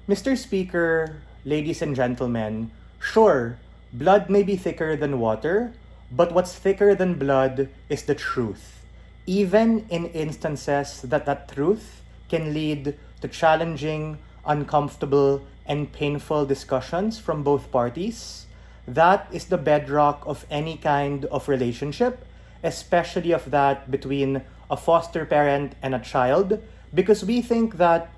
Mr. Speaker, ladies and gentlemen, sure, blood may be thicker than water, but what's thicker than blood is the truth. Even in instances that truth can lead to challenging, uncomfortable, and painful discussions from both parties, that is the bedrock of any kind of relationship, especially of that between a foster parent and a child, because we think that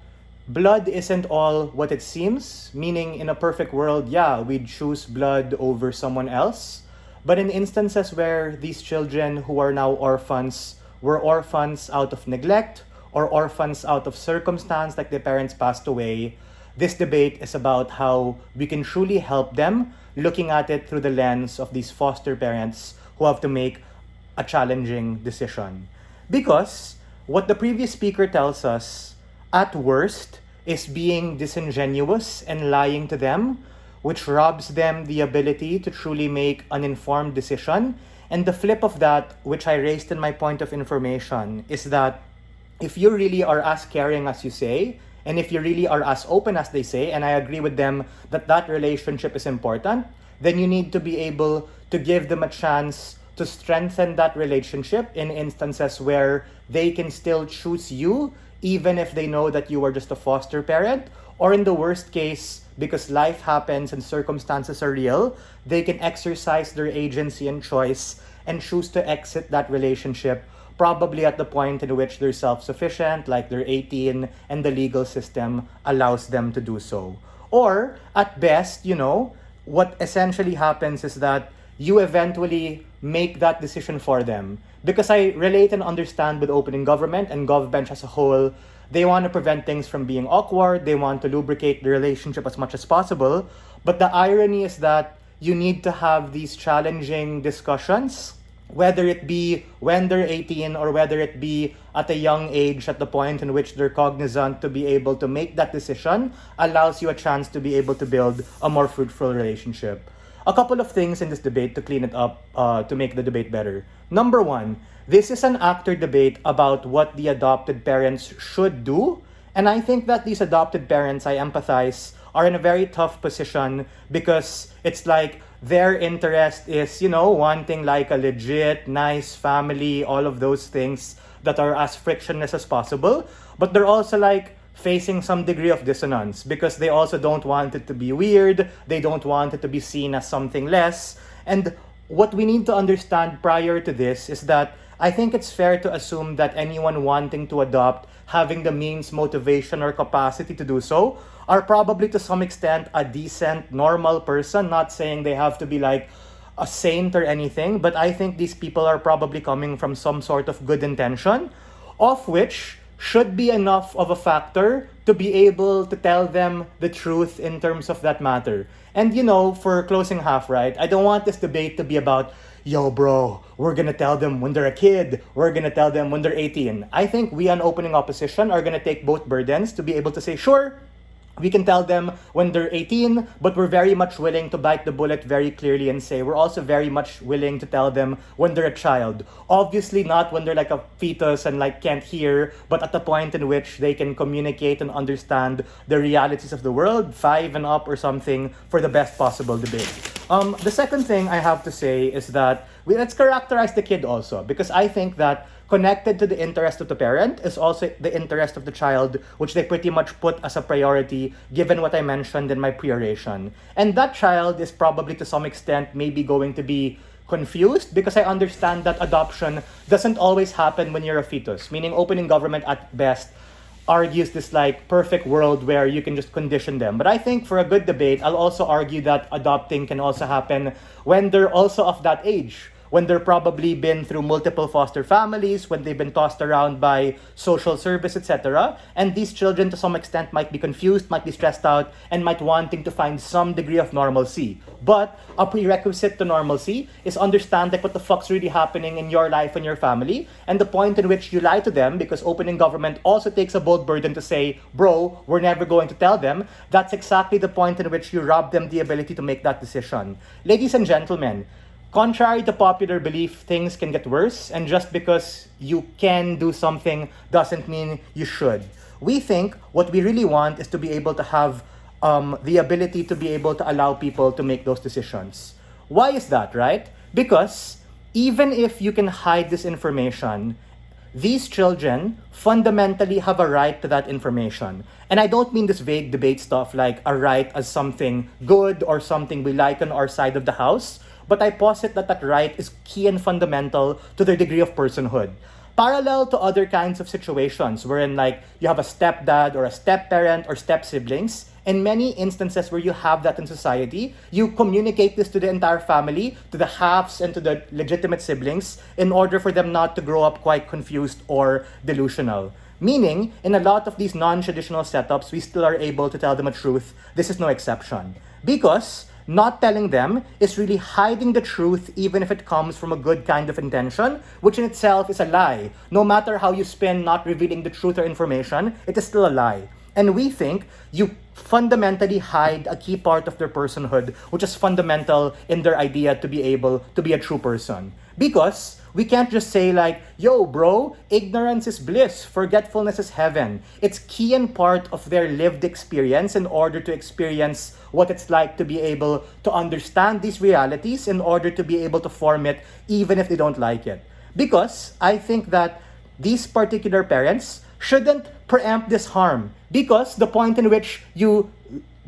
blood isn't all what it seems, meaning in a perfect world, yeah, we'd choose blood over someone else. But in instances where these children who are now orphans were orphans out of neglect or orphans out of circumstance, like their parents passed away, this debate is about how we can truly help them, looking at it through the lens of these foster parents who have to make a challenging decision. Because what the previous speaker tells us, at worst, is being disingenuous and lying to them, which robs them the ability to truly make an informed decision. And the flip of that, which I raised in my point of information, is that if you really are as caring as you say, and if you really are as open as they say, and I agree with them that that relationship is important, then you need to be able to give them a chance to strengthen that relationship in instances where they can still choose you, even if they know that you are just a foster parent, or in the worst case, because life happens and circumstances are real, they can exercise their agency and choice and choose to exit that relationship, probably at the point in which they're self-sufficient, like they're 18, and the legal system allows them to do so. Or, at best, what essentially happens is that you eventually make that decision for them. Because I relate and understand with opening government and GovBench as a whole, they want to prevent things from being awkward, they want to lubricate the relationship as much as possible. But the irony is that you need to have these challenging discussions, whether it be when they're 18 or whether it be at a young age, at the point in which they're cognizant, to be able to make that decision allows you a chance to be able to build a more fruitful relationship. A couple of things in this debate to clean it up, to make the debate better. Number one, this is an actor debate about what the adopted parents should do. And I think that these adopted parents, I empathize, are in a very tough position because it's like their interest is, wanting like a legit, nice family, all of those things that are as frictionless as possible. But they're also like facing some degree of dissonance because they also don't want it to be weird, they don't want it to be seen as something less. And what we need to understand prior to this is that I think it's fair to assume that anyone wanting to adopt, having the means, motivation, or capacity to do so, are probably to some extent a decent, normal person, not saying they have to be like a saint or anything, but I think these people are probably coming from some sort of good intention, of which should be enough of a factor to be able to tell them the truth in terms of that matter. And for closing half, right, I don't want this debate to be about, yo bro, we're gonna tell them when they're a kid, we're gonna tell them when they're 18. I think we on opening opposition are gonna take both burdens to be able to say, sure, we can tell them when they're 18, but we're very much willing to bite the bullet very clearly and say we're also very much willing to tell them when they're a child. Obviously not when they're like a fetus and like can't hear, but at the point in which they can communicate and understand the realities of the world, 5 and up or something, for the best possible debate. The second thing I have to say is that let's characterize the kid also, because I think that connected to the interest of the parent is also the interest of the child, which they pretty much put as a priority given what I mentioned in my pre-oration. And that child is probably to some extent maybe going to be confused because I understand that adoption doesn't always happen when you're a fetus, meaning opening government at best argues this like perfect world where you can just condition them. But I think for a good debate, I'll also argue that adopting can also happen when they're also of that age, when they're probably been through multiple foster families, when they've been tossed around by social service, etc. And these children to some extent might be confused, might be stressed out, and might wanting to find some degree of normalcy. But a prerequisite to normalcy is understand like what the fuck's really happening in your life and your family, and the point in which you lie to them, because opening government also takes a bold burden to say, bro, we're never going to tell them. That's exactly the point in which you rob them the ability to make that decision. Ladies and gentlemen, contrary to popular belief, things can get worse, and just because you can do something doesn't mean you should. We think what we really want is to be able to have the ability to be able to allow people to make those decisions. Why is that, right? Because even if you can hide this information, these children fundamentally have a right to that information. And I don't mean this vague debate stuff like a right as something good or something we like on our side of the house, but I posit that that right is key and fundamental to their degree of personhood. Parallel to other kinds of situations wherein like you have a stepdad or a step-parent or step-siblings, in many instances where you have that in society, you communicate this to the entire family, to the halves and to the legitimate siblings, in order for them not to grow up quite confused or delusional. Meaning, in a lot of these non-traditional setups, we still are able to tell them a truth. This is no exception. Because not telling them is really hiding the truth, even if it comes from a good kind of intention, which in itself is a lie. No matter how you spin not revealing the truth or information, it is still a lie. And we think you fundamentally hide a key part of their personhood, which is fundamental in their idea to be able to be a true person. Because we can't just say like, yo bro, ignorance is bliss, forgetfulness is heaven. It's key and part of their lived experience in order to experience what it's like to be able to understand these realities in order to be able to form it even if they don't like it. Because I think that these particular parents shouldn't preempt this harm, because the point in which you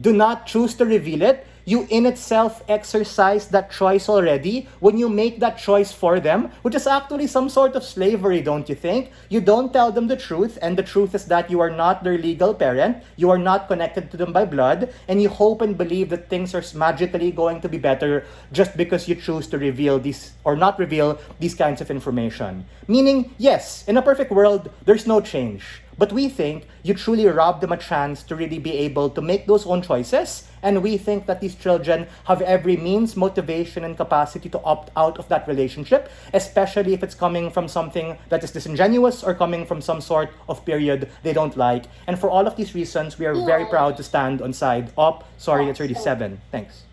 do not choose to reveal it, you in itself exercise that choice already when you make that choice for them, which is actually some sort of slavery, don't you think? You don't tell them the truth, and the truth is that you are not their legal parent, you are not connected to them by blood, and you hope and believe that things are magically going to be better just because you choose to reveal these or not reveal these kinds of information. Meaning, yes, in a perfect world, there's no change. But we think you truly rob them a chance to really be able to make those own choices. And we think that these children have every means, motivation, and capacity to opt out of that relationship, especially if it's coming from something that is disingenuous or coming from some sort of period they don't like. And for all of these reasons, we are very proud to stand on side op. Sorry, it's already 7. Thanks.